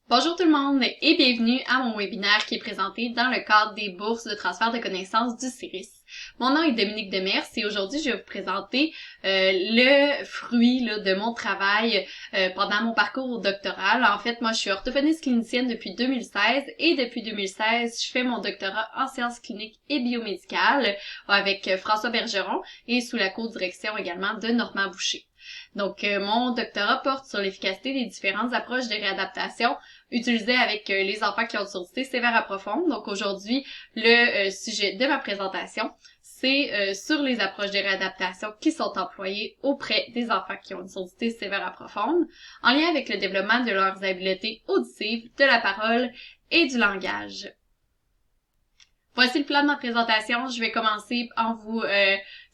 Bonjour tout le monde et bienvenue à mon webinaire qui est présenté dans le cadre des bourses de transfert de connaissances du CIRIS. Mon nom est Dominique Demers et aujourd'hui je vais vous présenter le fruit de mon travail pendant mon parcours doctoral. En fait, moi je suis orthophoniste clinicienne depuis 2016 et depuis 2016 je fais mon doctorat en sciences cliniques et biomédicales avec François Bergeron et sous la co-direction également de Normand Boucher. Donc, mon doctorat porte sur l'efficacité des différentes approches de réadaptation utilisées avec les enfants qui ont une surdité sévère à profonde. Donc, aujourd'hui, le sujet de ma présentation, c'est sur les approches de réadaptation qui sont employées auprès des enfants qui ont une surdité sévère à profonde, en lien avec le développement de leurs habiletés auditives, de la parole et du langage. Voici le plan de ma présentation. Je vais commencer en vous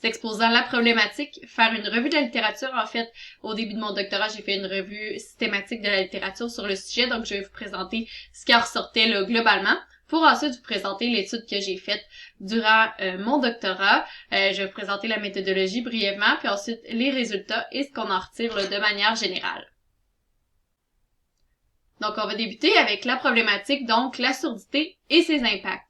exposant la problématique, faire une revue de la littérature. En fait, au début de mon doctorat, j'ai fait une revue systématique de la littérature sur le sujet, donc je vais vous présenter ce qui en ressortait là, globalement, pour ensuite vous présenter l'étude que j'ai faite durant mon doctorat. Je vais vous présenter la méthodologie brièvement, puis ensuite les résultats et ce qu'on en retire là, de manière générale. Donc, on va débuter avec la problématique, donc la surdité et ses impacts.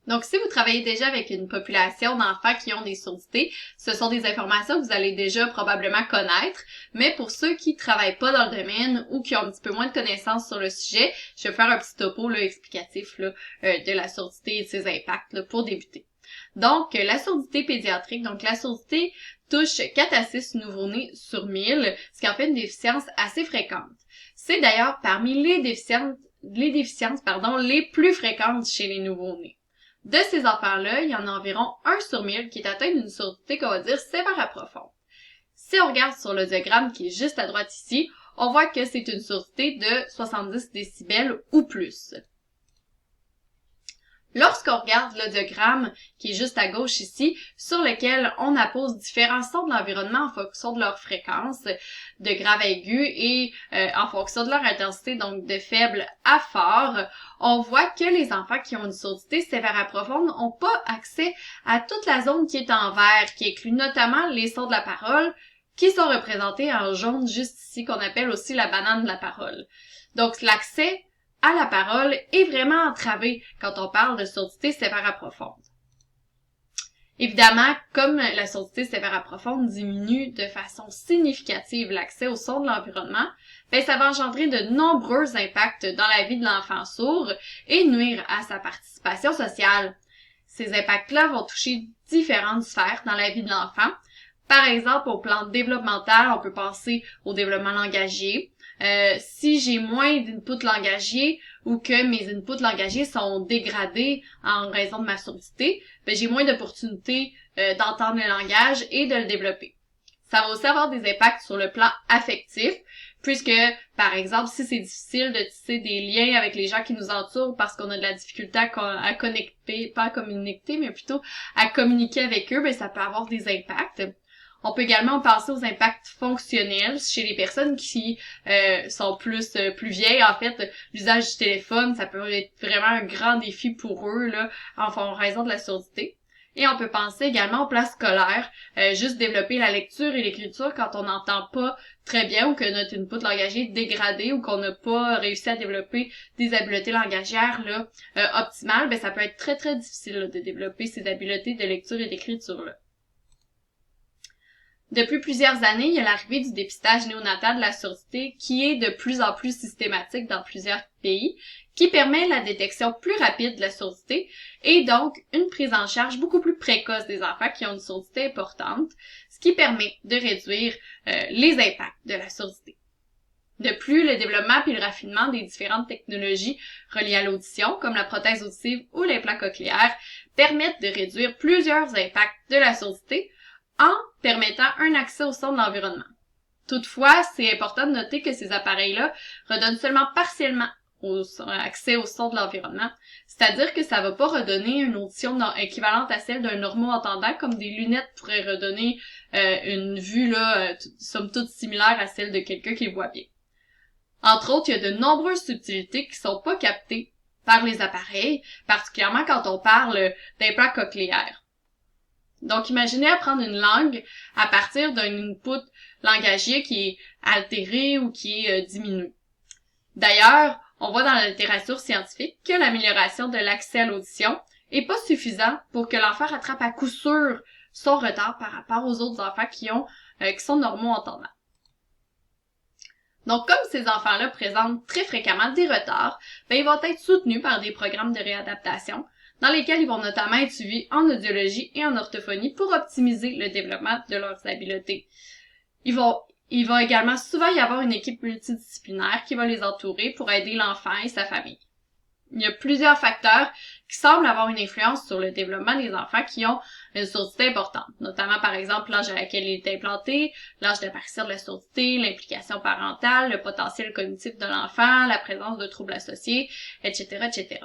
Donc, si vous travaillez déjà avec une population d'enfants qui ont des surdités, ce sont des informations que vous allez déjà probablement connaître, mais pour ceux qui travaillent pas dans le domaine ou qui ont un petit peu moins de connaissances sur le sujet, je vais faire un petit topo là, explicatif là, de la surdité et de ses impacts là, pour débuter. Donc, la surdité pédiatrique, donc la surdité touche 4 à 6 nouveau-nés sur 1000, ce qui en fait une déficience assez fréquente. C'est d'ailleurs parmi les déficiences les plus fréquentes chez les nouveau-nés. De ces enfants-là, il y en a environ 1 sur 1000 qui est atteint d'une surdité qu'on va dire sévère à profonde. Si on regarde sur le diagramme qui est juste à droite ici, on voit que c'est une surdité de 70 décibels ou plus. Lorsqu'on regarde le diagramme qui est juste à gauche ici, sur lequel on appose différents sons de l'environnement en fonction de leur fréquence, de grave à aigu et en fonction de leur intensité, donc de faible à fort, on voit que les enfants qui ont une surdité sévère à profonde n'ont pas accès à toute la zone qui est en vert, qui inclut notamment les sons de la parole, qui sont représentés en jaune juste ici, qu'on appelle aussi la banane de la parole. Donc l'accès à la parole est vraiment entravé quand on parle de surdité sévère à profonde. Évidemment, comme la surdité sévère à profonde diminue de façon significative l'accès au son de l'environnement, ça va engendrer de nombreux impacts dans la vie de l'enfant sourd et nuire à sa participation sociale. Ces impacts-là vont toucher différentes sphères dans la vie de l'enfant. Par exemple, au plan développemental, on peut penser au développement langagier. Si j'ai moins d'inputs langagiers ou que mes inputs langagiers sont dégradés en raison de ma surdité, j'ai moins d'opportunités d'entendre le langage et de le développer. Ça va aussi avoir des impacts sur le plan affectif, puisque, par exemple, si c'est difficile de tisser des liens avec les gens qui nous entourent parce qu'on a de la difficulté à connecter, pas à communiquer, mais plutôt à communiquer avec eux, ça peut avoir des impacts. On peut également penser aux impacts fonctionnels chez les personnes qui sont plus vieilles. En fait, l'usage du téléphone, ça peut être vraiment un grand défi pour eux là, en raison de la surdité. Et on peut penser également au plan scolaire, juste développer la lecture et l'écriture quand on n'entend pas très bien ou que notre input langagier est dégradé ou qu'on n'a pas réussi à développer des habiletés langagières là, optimales, ça peut être très très difficile là, de développer ces habiletés de lecture et d'écriture là. Depuis plusieurs années, il y a l'arrivée du dépistage néonatal de la surdité qui est de plus en plus systématique dans plusieurs pays, qui permet la détection plus rapide de la surdité et donc une prise en charge beaucoup plus précoce des enfants qui ont une surdité importante, ce qui permet de réduire les impacts de la surdité. De plus, le développement puis le raffinement des différentes technologies reliées à l'audition, comme la prothèse auditive ou l'implant cochléaire, permettent de réduire plusieurs impacts de la surdité en permettant un accès au son de l'environnement. Toutefois, c'est important de noter que ces appareils-là redonnent seulement partiellement accès au son de l'environnement, c'est-à-dire que ça va pas redonner une audition équivalente à celle d'un normaux-entendant, comme des lunettes pourraient redonner une vue là, somme toute similaire à celle de quelqu'un qui voit bien. Entre autres, il y a de nombreuses subtilités qui sont pas captées par les appareils, particulièrement quand on parle d'implants cochléaires. Donc, imaginez apprendre une langue à partir d'un input langagier qui est altéré ou qui est diminué. D'ailleurs, on voit dans la littérature scientifique que l'amélioration de l'accès à l'audition est pas suffisant pour que l'enfant rattrape à coup sûr son retard par rapport aux autres enfants qui sont normaux entendants. Donc, comme ces enfants-là présentent très fréquemment des retards, ils vont être soutenus par des programmes de réadaptation dans lesquels ils vont notamment être suivis en audiologie et en orthophonie pour optimiser le développement de leurs habiletés. Il va également souvent y avoir une équipe multidisciplinaire qui va les entourer pour aider l'enfant et sa famille. Il y a plusieurs facteurs qui semblent avoir une influence sur le développement des enfants qui ont une surdité importante, notamment par exemple l'âge à laquelle il est implanté, l'âge d'apparition de la surdité, l'implication parentale, le potentiel cognitif de l'enfant, la présence de troubles associés, etc., etc.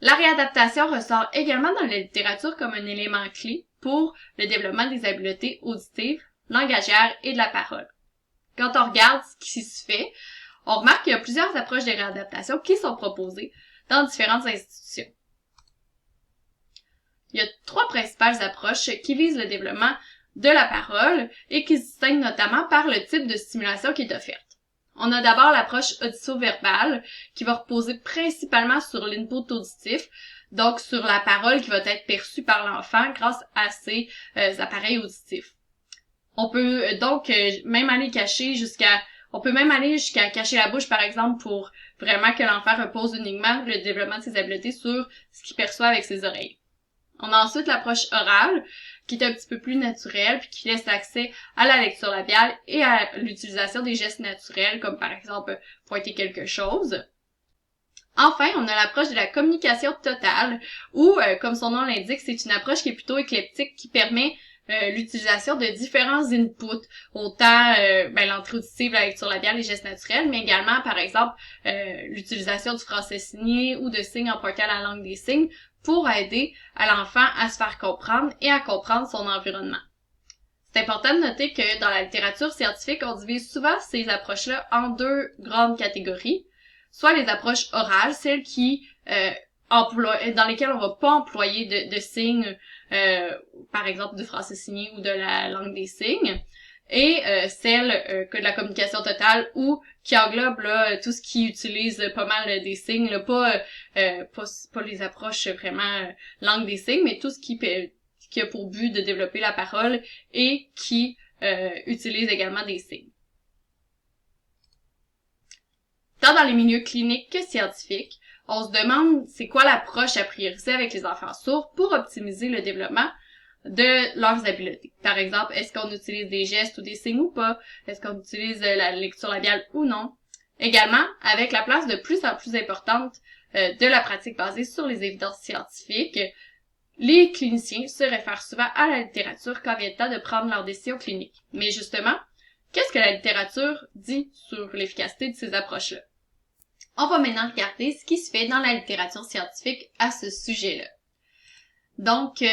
La réadaptation ressort également dans la littérature comme un élément clé pour le développement des habiletés auditives, langagières et de la parole. Quand on regarde ce qui se fait, on remarque qu'il y a plusieurs approches de réadaptation qui sont proposées dans différentes institutions. Il y a 3 principales approches qui visent le développement de la parole et qui se distinguent notamment par le type de stimulation qui est offerte. On a d'abord l'approche audition-verbale qui va reposer principalement sur l'input auditif, donc sur la parole qui va être perçue par l'enfant grâce à ses appareils auditifs. On peut donc même aller jusqu'à cacher la bouche, par exemple, pour vraiment que l'enfant repose uniquement le développement de ses habiletés sur ce qu'il perçoit avec ses oreilles. On a ensuite l'approche orale, qui est un petit peu plus naturelle, puis qui laisse accès à la lecture labiale et à l'utilisation des gestes naturels, comme par exemple pointer quelque chose. Enfin, on a l'approche de la communication totale, où, comme son nom l'indique, c'est une approche qui est plutôt éclectique, qui permet l'utilisation de différents inputs, autant l'entrée auditive, la lecture labiale, les gestes naturels, mais également, par exemple, l'utilisation du français signé ou de signes empruntés à la langue des signes pour aider à l'enfant à se faire comprendre et à comprendre son environnement. C'est important de noter que dans la littérature scientifique, on divise souvent ces approches-là en 2 grandes catégories, soit les approches orales, celles qui dans lesquelles on va pas employer de signes, par exemple du français signé ou de la langue des signes, et celle que de la communication totale ou qui englobe là tout ce qui utilise pas mal des signes, là, pas les approches vraiment langue des signes, mais tout ce qui a pour but de développer la parole et qui utilise également des signes. Tant dans les milieux cliniques que scientifiques, on se demande c'est quoi l'approche à prioriser avec les enfants sourds pour optimiser le développement de leurs habiletés. Par exemple, est-ce qu'on utilise des gestes ou des signes ou pas? Est-ce qu'on utilise la lecture labiale ou non? Également, avec la place de plus en plus importante de la pratique basée sur les évidences scientifiques, les cliniciens se réfèrent souvent à la littérature quand vient le temps de prendre leurs décisions cliniques. Mais justement, qu'est-ce que la littérature dit sur l'efficacité de ces approches-là? On va maintenant regarder ce qui se fait dans la littérature scientifique à ce sujet-là. Donc,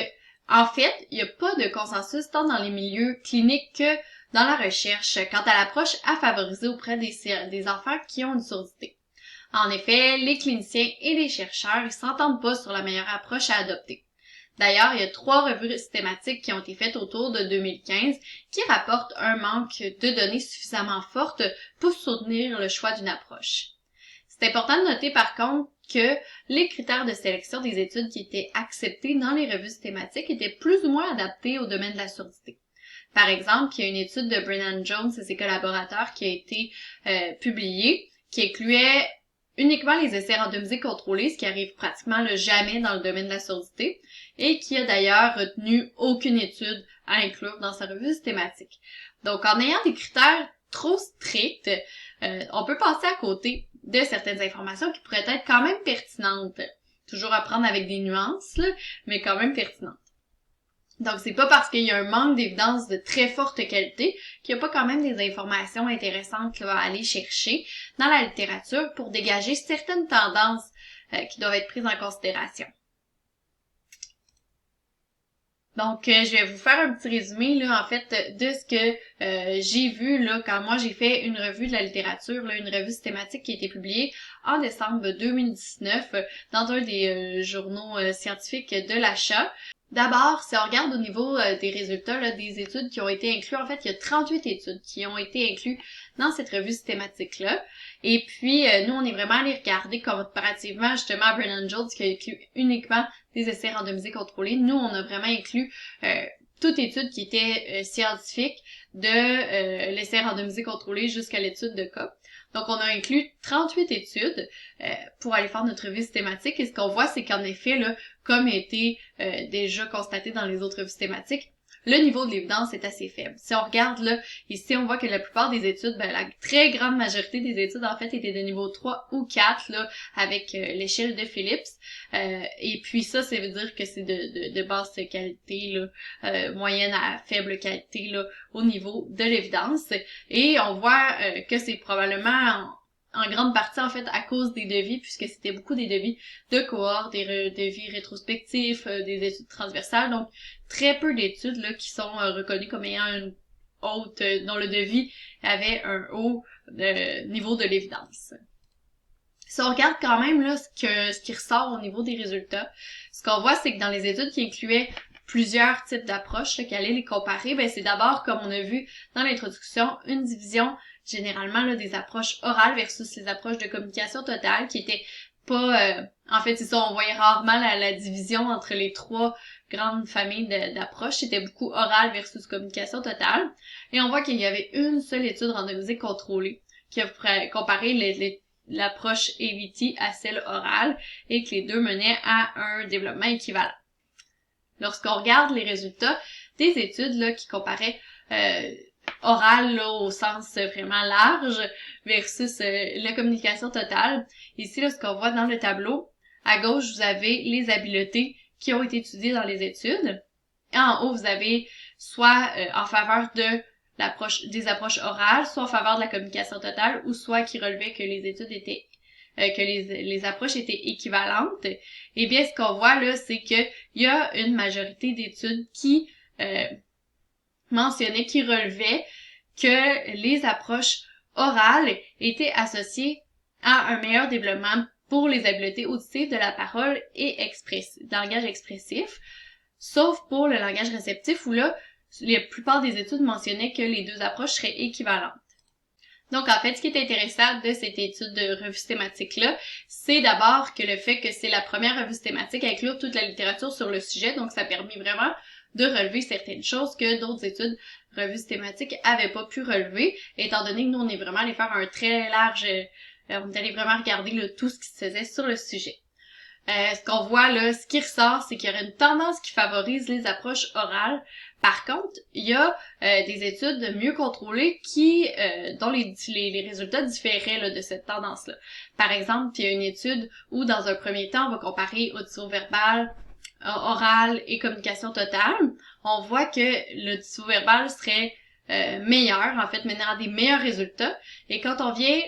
en fait, il n'y a pas de consensus tant dans les milieux cliniques que dans la recherche quant à l'approche à favoriser auprès des enfants qui ont une surdité. En effet, les cliniciens et les chercheurs ne s'entendent pas sur la meilleure approche à adopter. D'ailleurs, il y a 3 revues systématiques qui ont été faites autour de 2015 qui rapportent un manque de données suffisamment fortes pour soutenir le choix d'une approche. C'est important de noter par contre que les critères de sélection des études qui étaient acceptés dans les revues systématiques étaient plus ou moins adaptés au domaine de la surdité. Par exemple, il y a une étude de Brennan Jones et ses collaborateurs qui a été publiée, qui incluait uniquement les essais randomisés contrôlés, ce qui arrive pratiquement jamais dans le domaine de la surdité, et qui a d'ailleurs retenu aucune étude à inclure dans sa revue systématique. Donc, en ayant des critères trop stricts, on peut passer à côté de certaines informations qui pourraient être quand même pertinentes. Toujours à prendre avec des nuances, là, mais quand même pertinentes. Donc, c'est pas parce qu'il y a un manque d'évidence de très forte qualité qu'il n'y a pas quand même des informations intéressantes là, à aller chercher dans la littérature pour dégager certaines tendances qui doivent être prises en considération. Donc, je vais vous faire un petit résumé, là, en fait, de ce que j'ai vu, là, quand moi j'ai fait une revue de la littérature, là, une revue systématique qui a été publiée en décembre 2019 dans un des journaux scientifiques de l'achat. D'abord, si on regarde au niveau des résultats là, des études qui ont été inclus, en fait, il y a 38 études qui ont été incluses dans cette revue systématique-là. Et puis, nous, on est vraiment allé regarder comparativement justement à Brennan Jones qui a inclus uniquement des essais randomisés contrôlés. Nous, on a vraiment inclus toute étude qui était scientifique de l'essai randomisé contrôlé jusqu'à l'étude de cas. Donc, on a inclus 38 études pour aller faire notre revue systématique. Et ce qu'on voit, c'est qu'en effet, là, comme a été déjà constaté dans les autres revues systématiques, le niveau de l'évidence est assez faible. Si on regarde là, ici, on voit que la plupart des études, la très grande majorité des études, en fait, étaient de niveau 3 ou 4, là, avec l'échelle de Phillips. Et puis ça veut dire que c'est de basse qualité, là, moyenne à faible qualité, là, au niveau de l'évidence. Et on voit que c'est probablement en grande partie, en fait, à cause des devis, puisque c'était beaucoup des devis de cohorte, des devis rétrospectifs, des études transversales, donc très peu d'études là qui sont reconnues comme ayant une haute, dont le devis avait un haut niveau de l'évidence. Si on regarde quand même là ce qui ressort au niveau des résultats, ce qu'on voit, c'est que dans les études qui incluaient plusieurs types d'approches, qui allaient les comparer, c'est d'abord, comme on a vu dans l'introduction, une division généralement là, des approches orales versus les approches de communication totale qui étaient pas... en fait, c'est ça, on voyait rarement la division entre les trois grandes familles d'approches. C'était beaucoup oral versus communication totale. Et on voit qu'il y avait une seule étude randomisée contrôlée qui a comparé l'approche AVT à celle orale et que les deux menaient à un développement équivalent. Lorsqu'on regarde les résultats des études là, qui comparaient oral là, au sens vraiment large versus la communication totale. Ici, là, ce qu'on voit dans le tableau, à gauche, vous avez les habiletés qui ont été étudiées dans les études. Et en haut, vous avez soit en faveur de des approches orales, soit en faveur de la communication totale, ou soit qui relevait que les études étaient que les approches étaient équivalentes. Eh bien, ce qu'on voit là, c'est que il y a une majorité d'études qui mentionnaient, qui relevaient que les approches orales étaient associées à un meilleur développement pour les habiletés auditives de la parole et langage expressif, sauf pour le langage réceptif où là, la plupart des études mentionnaient que les deux approches seraient équivalentes. Donc, en fait, ce qui est intéressant de cette étude de revue systématique-là, c'est d'abord que le fait que c'est la première revue systématique à inclure toute la littérature sur le sujet, donc ça a permis vraiment de relever certaines choses que d'autres études revues systématiques avaient pas pu relever, étant donné que nous, on est vraiment allé faire un très large... on est allé vraiment regarder là, tout ce qui se faisait sur le sujet. Ce qu'on voit là, ce qui ressort, c'est qu'il y aurait une tendance qui favorise les approches orales. Par contre, il y a des études mieux contrôlées qui dont les résultats différaient là, de cette tendance-là. Par exemple, il y a une étude où, dans un premier temps, on va comparer audition-verbal, oral et communication totale. On voit que l'audition-verbal serait meilleur, en fait, menant à des meilleurs résultats. Et quand on vient,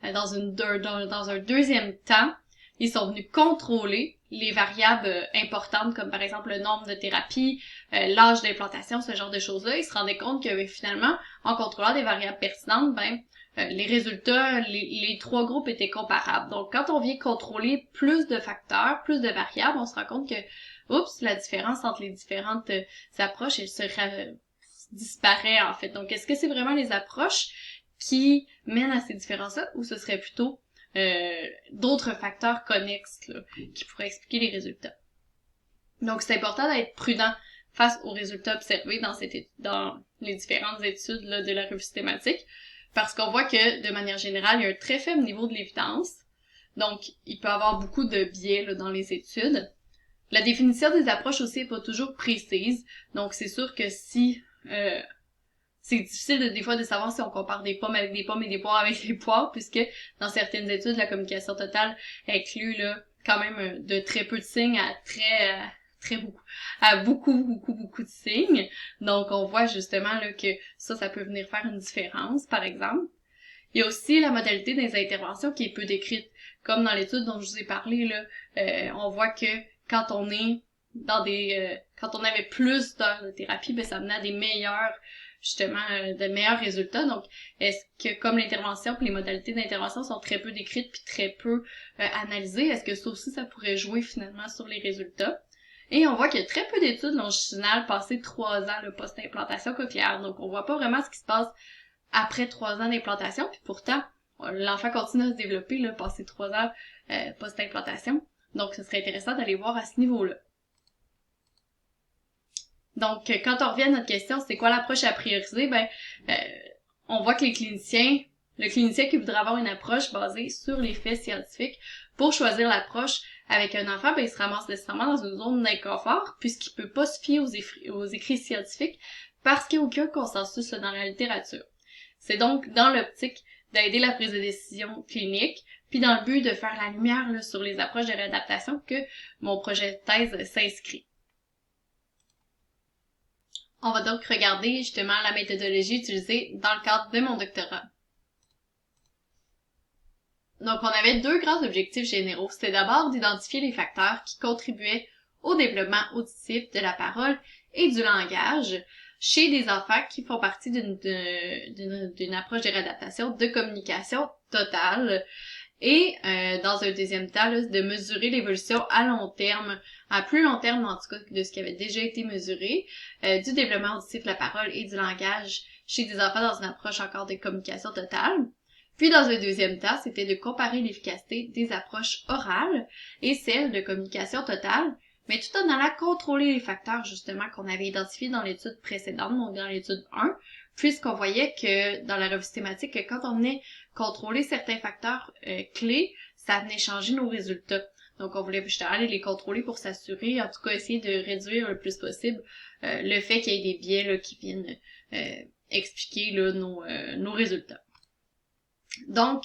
dans un deuxième temps, ils sont venus contrôler les variables importantes, comme par exemple le nombre de thérapies, l'âge d'implantation, ce genre de choses-là. Ils se rendaient compte que finalement, en contrôlant des variables pertinentes, les résultats, les trois groupes étaient comparables. Donc, quand on vient contrôler plus de facteurs, plus de variables, on se rend compte que, la différence entre les différentes approches, elle disparaît en fait. Donc, est-ce que c'est vraiment les approches qui mènent à ces différences-là, ou ce serait plutôt d'autres facteurs connexes là, qui pourraient expliquer les résultats? Donc, c'est important d'être prudent face aux résultats observés dans les différentes études là, de la revue systématique, parce qu'on voit que, de manière générale, il y a un très faible niveau de l'évidence. Donc, il peut y avoir beaucoup de biais là, dans les études. La définition des approches aussi n'est pas toujours précise. Donc, c'est sûr que si... c'est difficile des fois de savoir si on compare des pommes avec des pommes et des poires avec des poires, puisque dans certaines études, la communication totale inclut là quand même de très peu de signes à beaucoup de signes. Donc on voit justement là que ça peut venir faire une différence, par exemple. Il y a aussi la modalité des interventions qui est peu décrite. Comme dans l'étude dont je vous ai parlé, là, on voit que quand on est dans quand on avait plus d'heures de thérapie, ça menait à des meilleurs de meilleurs résultats. Donc, est-ce que comme l'intervention et les modalités d'intervention sont très peu décrites puis très peu analysées, est-ce que ça aussi, ça pourrait jouer finalement sur les résultats? Et on voit qu'il y a très peu d'études longitudinales passées 3 ans post-implantation cochléaire. Donc, on voit pas vraiment ce qui se passe après 3 ans d'implantation. Puis pourtant, l'enfant continue à se développer, passé 3 ans post-implantation. Donc, ce serait intéressant d'aller voir à ce niveau-là. Donc, quand on revient à notre question, c'est quoi l'approche à prioriser? On voit que le clinicien qui voudrait avoir une approche basée sur les faits scientifiques, pour choisir l'approche avec un enfant, il se ramasse nécessairement dans une zone d'inconfort, puisqu'il peut pas se fier aux écrits scientifiques, parce qu'il n'y a aucun consensus dans la littérature. C'est donc dans l'optique d'aider la prise de décision clinique, puis dans le but de faire la lumière sur les approches de réadaptation que mon projet de thèse s'inscrit. On va donc regarder justement la méthodologie utilisée dans le cadre de mon doctorat. Donc, on avait 2 grands objectifs généraux. C'était d'abord d'identifier les facteurs qui contribuaient au développement auditif de la parole et du langage chez des enfants qui font partie d'une approche de réadaptation de communication totale. Et dans un deuxième temps, de mesurer l'évolution à long terme, à plus long terme en tout cas de ce qui avait déjà été mesuré, du développement auditif de la parole et du langage chez des enfants dans une approche encore de communication totale. Puis dans un deuxième temps, c'était de comparer l'efficacité des approches orales et celles de communication totale, mais tout en allant contrôler les facteurs justement qu'on avait identifiés dans l'étude précédente, donc dans l'étude 1, puisqu'on voyait que dans la revue systématique, que quand on venait contrôler certains facteurs clés, ça venait changer nos résultats. Donc on voulait justement aller les contrôler pour s'assurer, en tout cas essayer de réduire le plus possible le fait qu'il y ait des biais qui viennent expliquer nos résultats. Donc,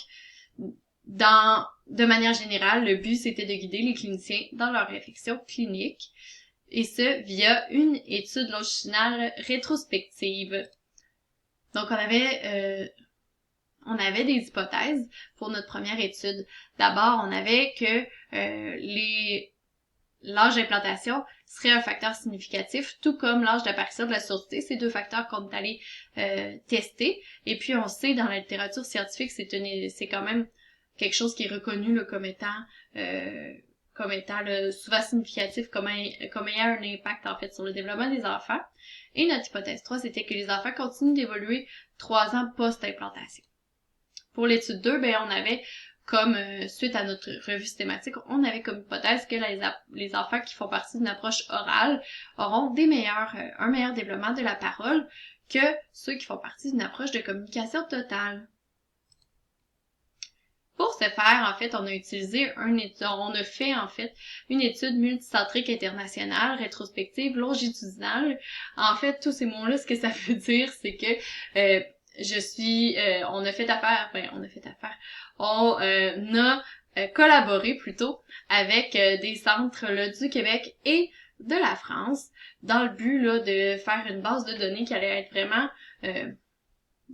de manière générale, le but c'était de guider les cliniciens dans leur réflexion clinique, et ce via une étude longitudinale rétrospective. Donc on avait des hypothèses pour notre première étude. D'abord, on avait que l'âge d'implantation serait un facteur significatif, tout comme l'âge d'apparition de la surdité. C'est 2 facteurs qu'on est allé tester. Et puis, on sait dans la littérature scientifique, c'est quand même quelque chose qui est reconnu comme étant souvent significatif, comme ayant un impact en fait sur le développement des enfants. Et notre hypothèse 3, c'était que les enfants continuent d'évoluer 3 ans post-implantation. Pour l'étude 2, on avait comme suite à notre revue systématique, on avait comme hypothèse que les enfants qui font partie d'une approche orale auront un meilleur développement de la parole que ceux qui font partie d'une approche de communication totale. Pour ce faire, en fait, on a fait une étude multicentrique internationale, rétrospective, longitudinale. En fait, tous ces mots-là, ce que ça veut dire, c'est que on a collaboré plutôt avec des centres du Québec et de la France dans le but de faire une base de données qui allait être vraiment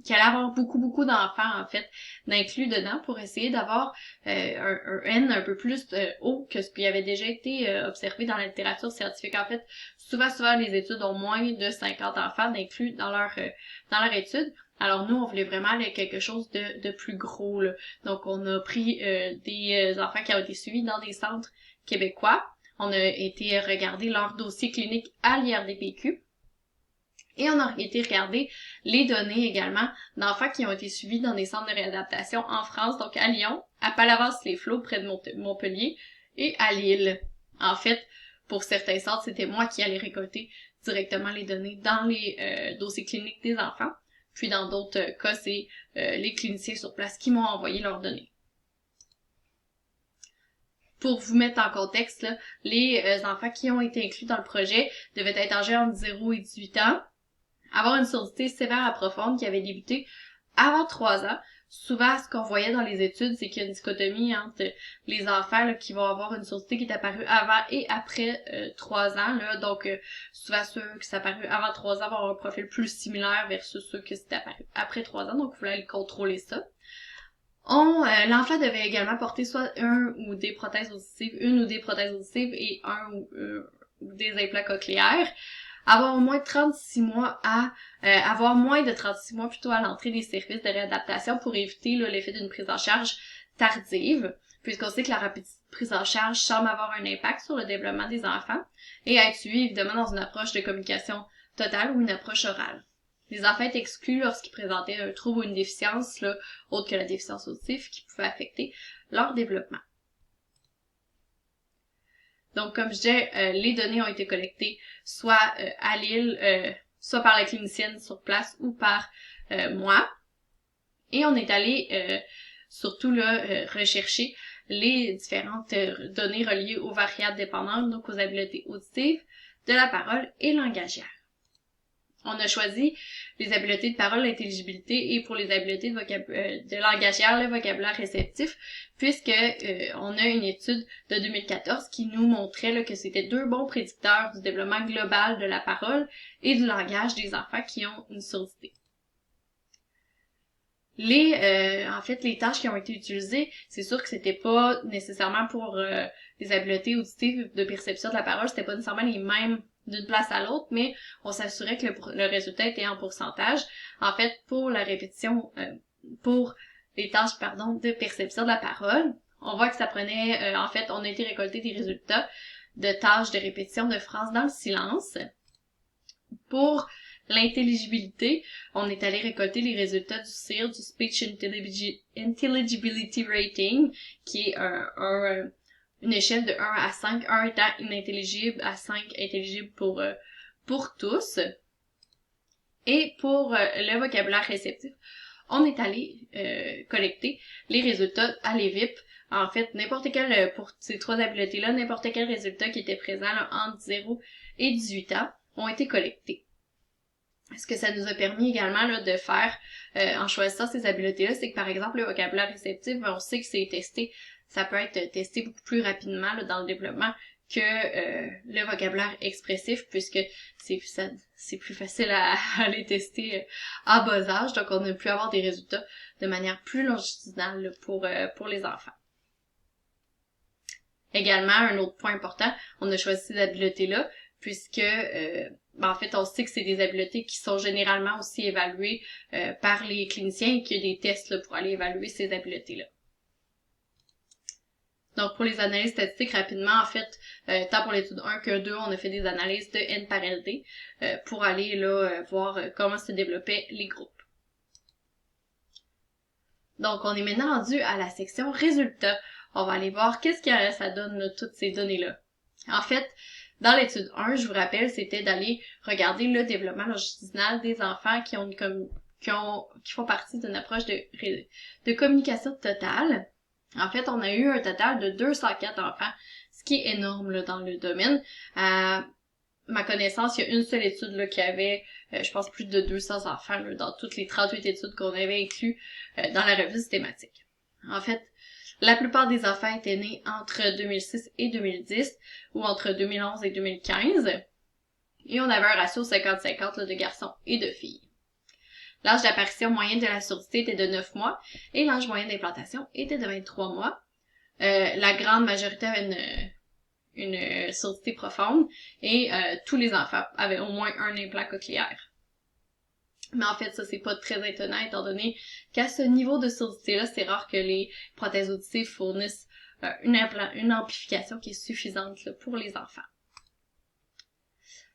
qui allait avoir beaucoup d'enfants en fait d'inclus dedans pour essayer d'avoir un N un peu plus haut que ce qui avait déjà été observé dans la littérature scientifique. En fait, souvent les études ont moins de 50 enfants d'inclus dans leur étude. Alors nous, on voulait vraiment aller à quelque chose de plus gros, là. Donc on a pris des enfants qui ont été suivis dans des centres québécois. On a été regarder leur dossier clinique à l'IRDPQ. Et on a été regarder les données également d'enfants qui ont été suivis dans des centres de réadaptation en France, donc à Lyon, à Palavas-les-Flots, près de Montpellier, et à Lille. En fait, pour certains centres, c'était moi qui allais récolter directement les données dans les dossiers cliniques des enfants. Puis dans d'autres cas, c'est les cliniciens sur place qui m'ont envoyé leurs données. Pour vous mettre en contexte, là, les enfants qui ont été inclus dans le projet devaient être âgés entre 0 et 18 ans, avoir une surdité sévère à profonde qui avait débuté avant 3 ans. Souvent, ce qu'on voyait dans les études, c'est qu'il y a une dichotomie entre les enfants là, qui vont avoir une surdité qui est apparue avant et après 3 ans. Là. Donc, souvent, ceux qui sont apparus avant 3 ans vont avoir un profil plus similaire versus ceux qui sont apparus après 3 ans. Donc, il fallait aller contrôler ça. L'enfant devait également porter soit une ou des prothèses auditives et un ou des implants cochléaires. Avoir moins de 36 mois plutôt à l'entrée des services de réadaptation pour éviter l'effet d'une prise en charge tardive. puisqu'on sait que la rapide prise en charge semble avoir un impact sur le développement des enfants et être suivi évidemment dans une approche de communication totale ou une approche orale. Les enfants étaient exclus lorsqu'ils présentaient un trouble ou une déficience, là, autre que la déficience auditive, qui pouvait affecter leur développement. Donc, comme je disais, les données ont été collectées soit à Lille, soit par la clinicienne sur place ou par moi. Et on est allé surtout là rechercher les différentes données reliées aux variables dépendantes, donc aux habiletés auditives, de la parole et langagière. On a choisi les habiletés de parole, l'intelligibilité, et pour les habiletés de langagière, le vocabulaire réceptif, puisque on a une étude de 2014 qui nous montrait là, que c'était 2 bons prédicteurs du développement global de la parole et du langage des enfants qui ont une surdité. En fait, les tâches qui ont été utilisées, c'est sûr que c'était pas nécessairement pour les habiletés auditives de perception de la parole, c'était pas nécessairement les mêmes d'une place à l'autre, mais on s'assurait que le résultat était en pourcentage. En fait, pour la répétition, pour les tâches, de perception de la parole, on voit que ça prenait, en fait, on a été récolter des résultats de tâches de répétition de phrases dans le silence. Pour l'intelligibilité, on est allé récolter les résultats du SIR, du Speech Intelligibility Rating, qui est une échelle de 1 à 5, 1 étant inintelligible à 5 intelligible pour tous. Et pour le vocabulaire réceptif, on est allé collecter les résultats à l'EVIP. En fait, n'importe quel, pour ces 3 habiletés-là, n'importe quel résultat qui était présent là, entre 0 et 18 ans ont été collectés. Ce que ça nous a permis également là, de faire en choisissant ces habiletés-là, c'est que par exemple le vocabulaire réceptif, on sait que c'est testé, ça peut être testé beaucoup plus rapidement là, dans le développement que le vocabulaire expressif, puisque c'est plus facile à les tester à bas âge, donc on a pu avoir des résultats de manière plus longitudinale là, pour les enfants. Également, un autre point important, on a choisi ces habiletés-là, puisque en fait, on sait que c'est des habiletés qui sont généralement aussi évaluées par les cliniciens et qu'il y a des tests là, pour aller évaluer ces habiletés-là. Donc, pour les analyses statistiques, rapidement, en fait, tant pour l'étude 1 que 2, on a fait des analyses de N par LD pour aller là voir comment se développaient les groupes. Donc, on est maintenant rendu à la section résultats. On va aller voir qu'est-ce que ça donne là, toutes ces données-là. En fait, dans l'étude 1, je vous rappelle, c'était d'aller regarder le développement longitudinal des enfants qui font partie d'une approche de communication totale. En fait, on a eu un total de 204 enfants, ce qui est énorme là, dans le domaine. À ma connaissance, il y a une seule étude là, qui avait, je pense, plus de 200 enfants là, dans toutes les 38 études qu'on avait inclus dans la revue systématique. En fait, la plupart des enfants étaient nés entre 2006 et 2010 ou entre 2011 et 2015. Et on avait un ratio 50-50 de garçons et de filles. L'âge d'apparition moyen de la surdité était de 9 mois et l'âge moyen d'implantation était de 23 mois. La grande majorité avait une surdité profonde et tous les enfants avaient au moins un implant cochléaire. Mais en fait, ça, c'est pas très étonnant étant donné qu'à ce niveau de surdité-là, c'est rare que les prothèses auditives fournissent une amplification qui est suffisante là, pour les enfants.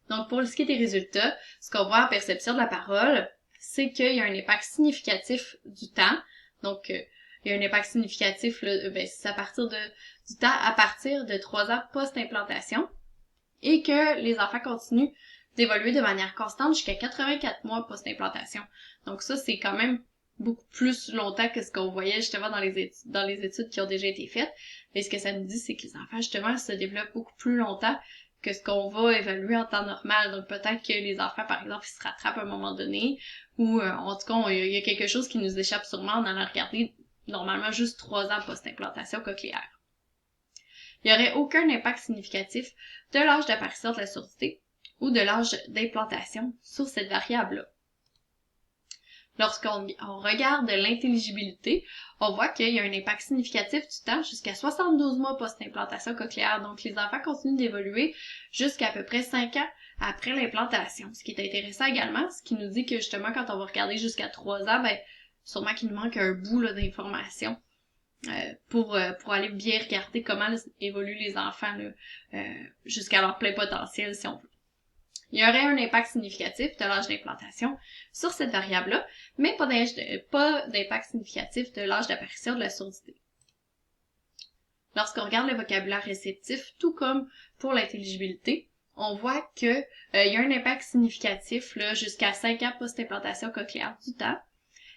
Donc, pour ce qui est des résultats, ce qu'on voit en perception de la parole, c'est qu'il y a un impact significatif du temps. Donc, il y a un impact significatif, là, c'est à partir du temps à partir de 3 ans post-implantation et que les enfants continuent d'évoluer de manière constante jusqu'à 84 mois post-implantation. Donc ça, c'est quand même beaucoup plus longtemps que ce qu'on voyait justement dans les études qui ont déjà été faites. Et ce que ça nous dit, c'est que les enfants, justement, se développent beaucoup plus longtemps que ce qu'on va évaluer en temps normal. Donc peut-être que les enfants, par exemple, ils se rattrapent à un moment donné, ou en tout cas, il y a quelque chose qui nous échappe sûrement en allant regarder normalement juste 3 ans post-implantation cochléaire. Il n'y aurait aucun impact significatif de l'âge d'apparition de la surdité ou de l'âge d'implantation sur cette variable-là. Lorsqu'on regarde l'intelligibilité, on voit qu'il y a un impact significatif du temps jusqu'à 72 mois post-implantation cochléaire. Donc, les enfants continuent d'évoluer jusqu'à peu près 5 ans après l'implantation. Ce qui est intéressant également, ce qui nous dit que justement, quand on va regarder jusqu'à 3 ans, sûrement qu'il nous manque un bout là, d'information pour aller bien regarder comment évoluent les enfants là, jusqu'à leur plein potentiel, si on veut. Il y aurait un impact significatif de l'âge d'implantation sur cette variable-là, mais pas d'impact significatif de l'âge d'apparition de la surdité. Lorsqu'on regarde le vocabulaire réceptif, tout comme pour l'intelligibilité, on voit que il y a un impact significatif là, jusqu'à 5 ans post-implantation cochléaire du temps.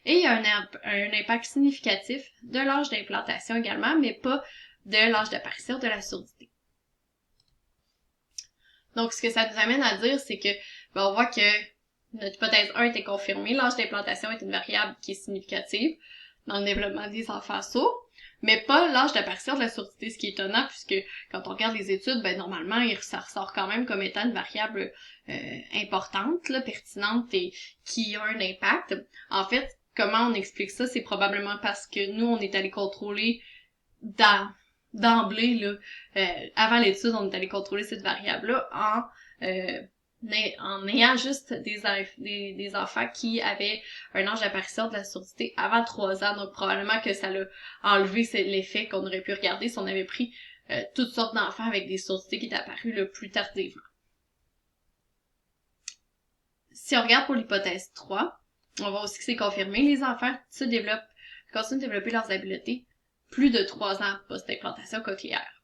Et il y a un impact significatif de l'âge d'implantation également, mais pas de l'âge d'apparition de la surdité. Donc, ce que ça nous amène à dire, c'est que on voit que notre hypothèse 1 était confirmée, l'âge d'implantation est une variable qui est significative dans le développement des enfants sourds, mais pas l'âge d'apparition de la surdité, ce qui est étonnant, puisque quand on regarde les études, normalement, ça ressort quand même comme étant une variable importante, là, pertinente et qui a un impact. En fait, comment on explique ça? C'est probablement parce que nous, on est allé contrôler d'emblée, là, avant l'étude, on est allé contrôler cette variable-là en ayant juste des enfants qui avaient un âge d'apparition de la surdité avant 3 ans. Donc, probablement que ça l'a enlevé l'effet qu'on aurait pu regarder si on avait pris toutes sortes d'enfants avec des surdités qui étaient apparues le plus tardivement. Si on regarde pour l'hypothèse 3, on voit aussi que c'est confirmé. Les enfants continuent de développer leurs habiletés plus de 3 ans post-implantation cochléaire.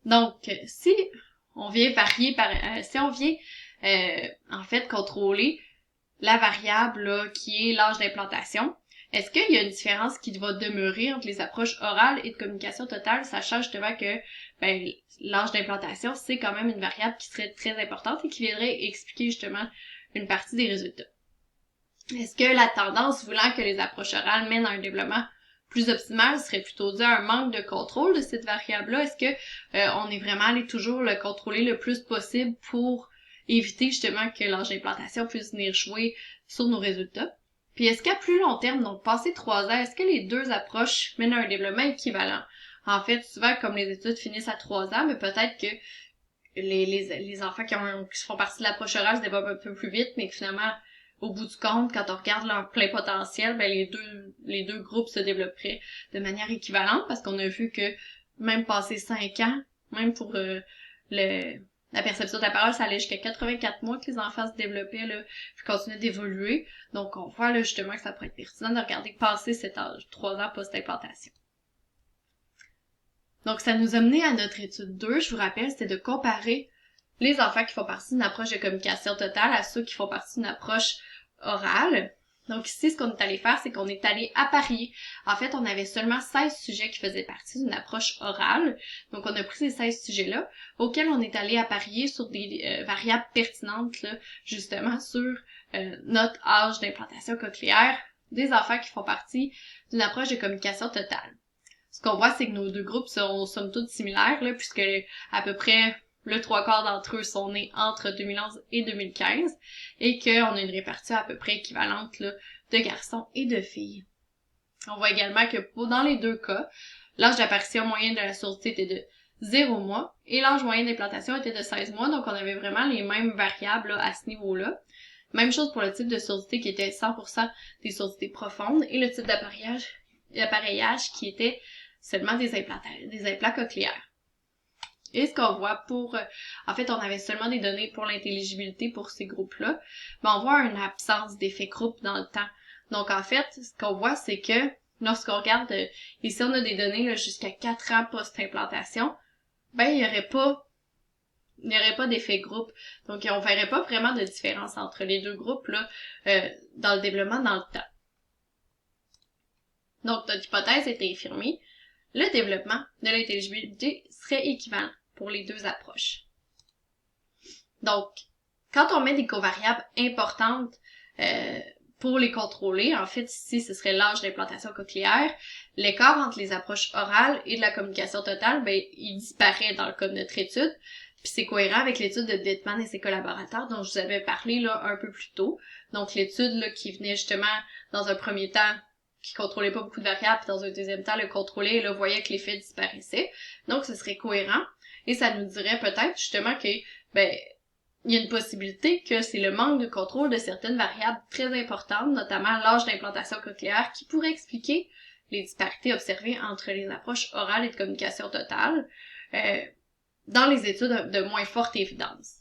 Donc, si on vient en fait contrôler la variable là, qui est l'âge d'implantation, est-ce qu'il y a une différence qui va demeurer entre les approches orales et de communication totale, sachant justement que l'âge d'implantation, c'est quand même une variable qui serait très importante et qui viendrait expliquer justement une partie des résultats. Est-ce que la tendance voulant que les approches orales mènent à un développement plus optimal serait plutôt dû à un manque de contrôle de cette variable-là? Est-ce que on est vraiment allé toujours le contrôler le plus possible pour éviter justement que l'âge d'implantation puisse venir jouer sur nos résultats? Puis est-ce qu'à plus long terme, donc passé 3 ans, est-ce que les deux approches mènent à un développement équivalent? En fait, souvent, comme les études finissent à 3 ans, mais peut-être que les enfants qui font partie de l'approche orale se développent un peu plus vite, mais que finalement, au bout du compte, quand on regarde leur plein potentiel, les deux groupes se développeraient de manière équivalente, parce qu'on a vu que même passé 5 ans, même pour la perception de la parole, ça allait jusqu'à 84 mois que les enfants se développaient, là, puis continuaient d'évoluer. Donc, on voit là justement que ça pourrait être pertinent de regarder passer cet âge, 3 ans post-implantation. Donc, ça nous a mené à notre étude 2, je vous rappelle, c'était de comparer les enfants qui font partie d'une approche de communication totale à ceux qui font partie d'une approche orale. Donc ici, ce qu'on est allé faire, c'est qu'on est allé apparier. En fait, on avait seulement 16 sujets qui faisaient partie d'une approche orale. Donc on a pris ces 16 sujets-là, auxquels on est allé apparier sur des variables pertinentes, là, justement sur notre âge d'implantation cochléaire des enfants qui font partie d'une approche de communication totale. Ce qu'on voit, c'est que nos deux groupes sont somme toute similaires, là, puisque à peu près le 3/4 d'entre eux sont nés entre 2011 et 2015 et qu'on a une répartition à peu près équivalente là, de garçons et de filles. On voit également que dans les deux cas, l'âge d'apparition moyen de la surdité était de 0 mois et l'âge moyen d'implantation était de 16 mois, donc on avait vraiment les mêmes variables là, à ce niveau-là. Même chose pour le type de surdité qui était 100% des surdités profondes et le type d'appareillage qui était seulement des implants cochléaires. Et ce qu'on voit en fait, on avait seulement des données pour l'intelligibilité pour ces groupes-là, mais on voit une absence d'effet groupe dans le temps. Donc, en fait, ce qu'on voit, c'est que lorsqu'on regarde, ici, on a des données là, jusqu'à 4 ans post-implantation, il n'y aurait pas d'effet groupe. Donc, on verrait pas vraiment de différence entre les deux groupes là, dans le développement dans le temps. Donc, notre hypothèse est infirmée. Le développement de l'intelligibilité serait équivalent pour les deux approches. Donc, quand on met des covariables importantes pour les contrôler, en fait, ici, ce serait l'âge d'implantation cochléaire, l'écart entre les approches orales et de la communication totale, il disparaît dans le cas de notre étude, puis c'est cohérent avec l'étude de Dittmann et ses collaborateurs dont je vous avais parlé là un peu plus tôt. Donc, l'étude là qui venait justement, dans un premier temps, qui contrôlait pas beaucoup de variables, puis dans un deuxième temps, le contrôlait et là, voyait que l'effet disparaissait. Donc, ce serait cohérent. Et ça nous dirait peut-être, justement, que, il y a une possibilité que c'est le manque de contrôle de certaines variables très importantes, notamment l'âge d'implantation cochléaire, qui pourrait expliquer les disparités observées entre les approches orales et de communication totale dans les études de moins forte évidence.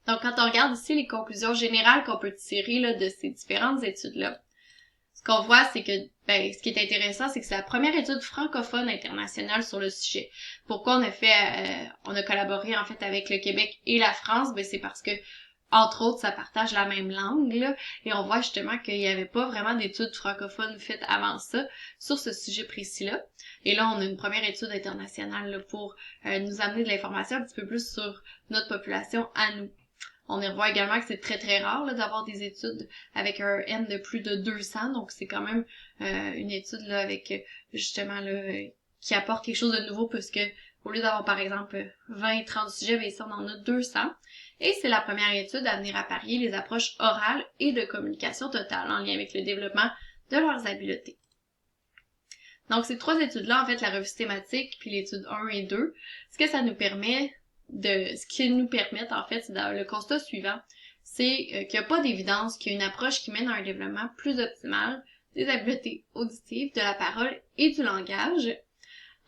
Donc, quand on regarde ici les conclusions générales qu'on peut tirer là, de ces différentes études-là, ce qu'on voit, c'est que, ce qui est intéressant, c'est que c'est la première étude francophone internationale sur le sujet. Pourquoi on a collaboré, en fait, avec le Québec et la France? C'est parce que, entre autres, ça partage la même langue, là, et on voit justement qu'il n'y avait pas vraiment d'études francophones faites avant ça sur ce sujet précis-là. Et là, on a une première étude internationale là, pour nous amener de l'information un petit peu plus sur notre population à nous. On y revoit également que c'est très très rare là, d'avoir des études avec un N de plus de 200, donc c'est quand même une étude là, avec justement là, qui apporte quelque chose de nouveau puisque au lieu d'avoir par exemple 20-30 sujets, ici on en a 200. Et c'est la première étude à venir apparier les approches orales et de communication totale en lien avec le développement de leurs habiletés. Donc ces trois études-là, en fait, la revue thématique puis l'étude 1 et 2, ce qu'ils nous permettent, en fait, c'est dans le constat suivant, c'est qu'il n'y a pas d'évidence qu'il y a une approche qui mène à un développement plus optimal des habiletés auditives, de la parole et du langage.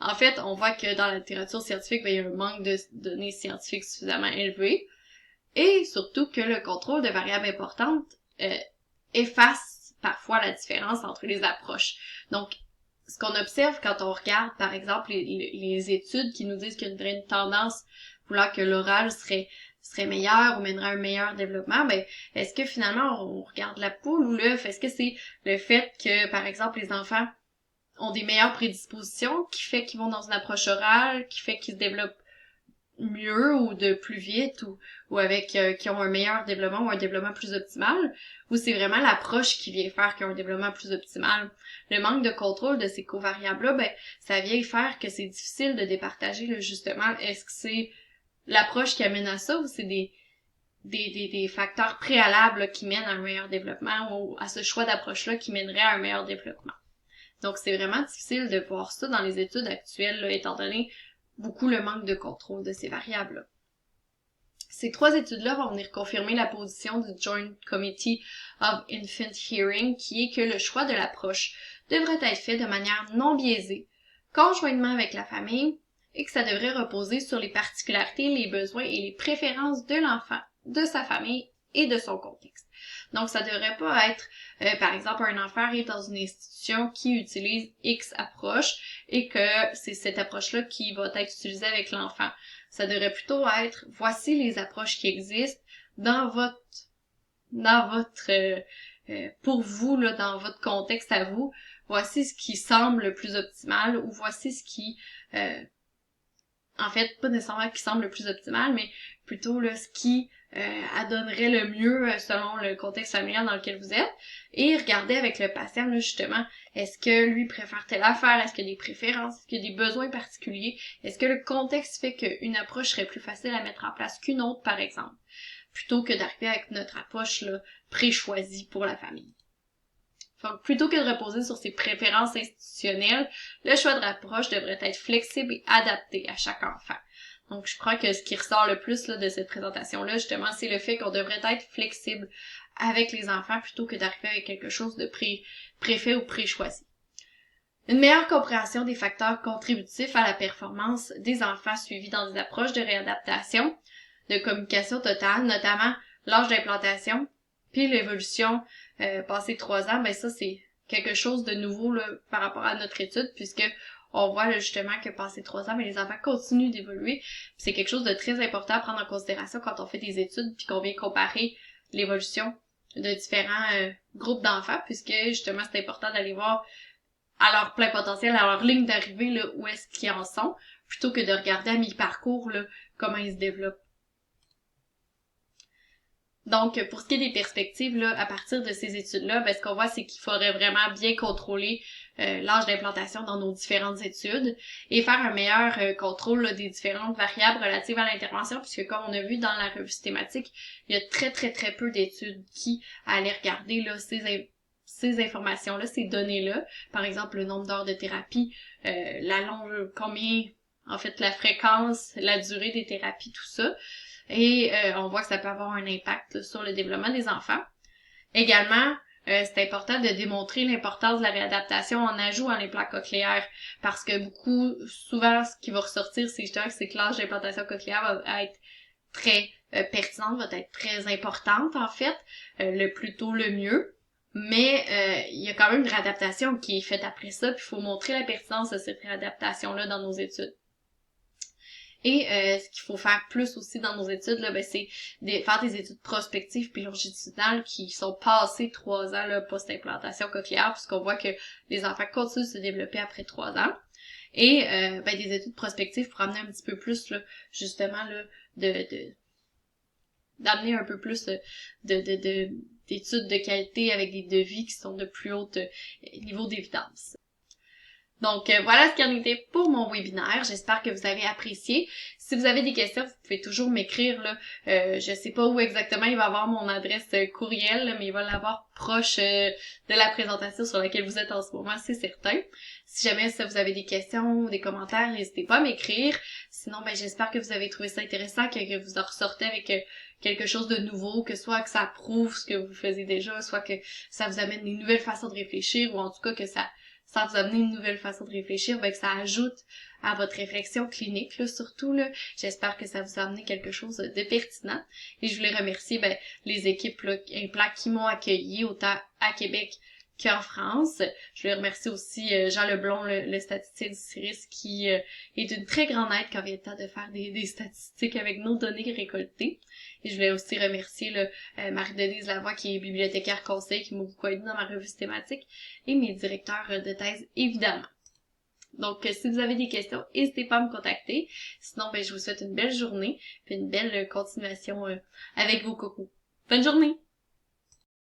En fait, on voit que dans la littérature scientifique, il y a un manque de données scientifiques suffisamment élevé, et surtout que le contrôle de variables importantes efface parfois la différence entre les approches. Donc, ce qu'on observe quand on regarde, par exemple, les études qui nous disent qu'il y a une tendance vouloir que l'oral serait meilleur ou mènerait à un meilleur développement, est-ce que finalement on regarde la poule ou l'œuf? Est-ce que c'est le fait que, par exemple, les enfants ont des meilleures prédispositions qui fait qu'ils vont dans une approche orale, qui fait qu'ils se développent mieux ou de plus vite ou avec qui ont un meilleur développement ou un développement plus optimal, ou c'est vraiment l'approche qui vient faire qu'ils ont un développement plus optimal? Le manque de contrôle de ces covariables-là, ça vient faire que c'est difficile de départager là, justement, est-ce que c'est l'approche qui amène à ça ou c'est des facteurs préalables là, qui mènent à un meilleur développement ou à ce choix d'approche-là qui mènerait à un meilleur développement. Donc c'est vraiment difficile de voir ça dans les études actuelles, là, étant donné beaucoup le manque de contrôle de ces variables-là. Ces trois études-là vont venir confirmer la position du Joint Committee of Infant Hearing, qui est que le choix de l'approche devrait être fait de manière non biaisée, conjointement avec la famille, et que ça devrait reposer sur les particularités, les besoins et les préférences de l'enfant, de sa famille et de son contexte. Donc, ça devrait pas être, par exemple, un enfant arrive dans une institution qui utilise X approche et que c'est cette approche-là qui va être utilisée avec l'enfant. Ça devrait plutôt être, voici les approches qui existent dans votre pour vous, là, dans votre contexte à vous. Voici ce qui semble le plus optimal ou voici ce qui, en fait, pas nécessairement qui semble le plus optimal, mais plutôt là, ce qui adonnerait le mieux selon le contexte familial dans lequel vous êtes. Et regardez avec le patient, là, justement, est-ce que lui préfère telle affaire? Est-ce qu'il y a des préférences? Est-ce qu'il y a des besoins particuliers? Est-ce que le contexte fait qu'une approche serait plus facile à mettre en place qu'une autre, par exemple? Plutôt que d'arriver avec notre approche là, pré-choisie pour la famille. Donc, plutôt que de reposer sur ses préférences institutionnelles, le choix de l'approche devrait être flexible et adapté à chaque enfant. Donc, je crois que ce qui ressort le plus là, de cette présentation-là, justement, c'est le fait qu'on devrait être flexible avec les enfants plutôt que d'arriver avec quelque chose de préfet ou pré-choisi. Une meilleure compréhension des facteurs contributifs à la performance des enfants suivis dans des approches de réadaptation, de communication totale, notamment l'âge d'implantation, puis l'évolution passé 3 ans, ça c'est quelque chose de nouveau là, par rapport à notre étude, puisque on voit là, justement que passé 3 ans, les enfants continuent d'évoluer. C'est quelque chose de très important à prendre en considération quand on fait des études puis qu'on vient comparer l'évolution de différents groupes d'enfants, puisque justement c'est important d'aller voir à leur plein potentiel, à leur ligne d'arrivée, là, où est-ce qu'ils en sont, plutôt que de regarder à mi-parcours là, comment ils se développent. Donc, pour ce qui est des perspectives, là, à partir de ces études-là, ce qu'on voit, c'est qu'il faudrait vraiment bien contrôler l'âge d'implantation dans nos différentes études et faire un meilleur contrôle là, des différentes variables relatives à l'intervention, puisque comme on a vu dans la revue thématique, il y a très très très peu d'études qui allaient regarder là, ces informations-là, ces données-là, par exemple le nombre d'heures de thérapie, combien en fait la fréquence, la durée des thérapies, tout ça. Et on voit que ça peut avoir un impact là, sur le développement des enfants. Également, c'est important de démontrer l'importance de la réadaptation en ajout en implant cochléaire, parce que souvent, ce qui va ressortir, c'est justement que l'âge d'implantation cochléaire va être très pertinente, va être très importante en fait, le plus tôt le mieux. Mais il y a quand même une réadaptation qui est faite après ça, puis il faut montrer la pertinence de cette réadaptation-là dans nos études. Et ce qu'il faut faire plus aussi dans nos études, là, ben, c'est faire des études prospectives puis longitudinales qui sont passées 3 ans là, post-implantation cochléaire, puisqu'on voit que les enfants continuent de se développer après 3 ans. Et ben, des études prospectives pour amener un petit peu plus là, justement là, d'amener un peu plus d'études de qualité avec des devis qui sont de plus haut niveau d'évidence. Donc voilà ce qu'il en était pour mon webinaire. J'espère que vous avez apprécié. Si vous avez des questions, vous pouvez toujours m'écrire là. Je sais pas où exactement il va avoir mon adresse courriel, là, mais il va l'avoir proche de la présentation sur laquelle vous êtes en ce moment, c'est certain. Si jamais vous avez des questions ou des commentaires, n'hésitez pas à m'écrire. Sinon, ben j'espère que vous avez trouvé ça intéressant, que vous en ressortez avec quelque chose de nouveau, que soit que ça prouve ce que vous faisiez déjà, soit que ça vous amène des nouvelles façons de réfléchir, ou en tout cas que ça vous amener une nouvelle façon de réfléchir, ben que ça ajoute à votre réflexion clinique, là, surtout, là. J'espère que ça vous a amené quelque chose de pertinent. Et je voulais remercier, les équipes, là, Implant qui m'ont accueilli, autant à Québec qu'en France. Je voulais remercier aussi Jean Leblond, le statisticien du CIRIS, qui est d'une très grande aide quand vient le temps de faire des statistiques avec nos données récoltées. Et je voulais aussi remercier Marie-Denise Lavoie, qui est bibliothécaire conseil, qui m'a beaucoup aidé dans ma revue thématique, et mes directeurs de thèse, évidemment. Donc, si vous avez des questions, n'hésitez pas à me contacter. Sinon, je vous souhaite une belle journée, puis une belle continuation avec vos cocos. Bonne journée!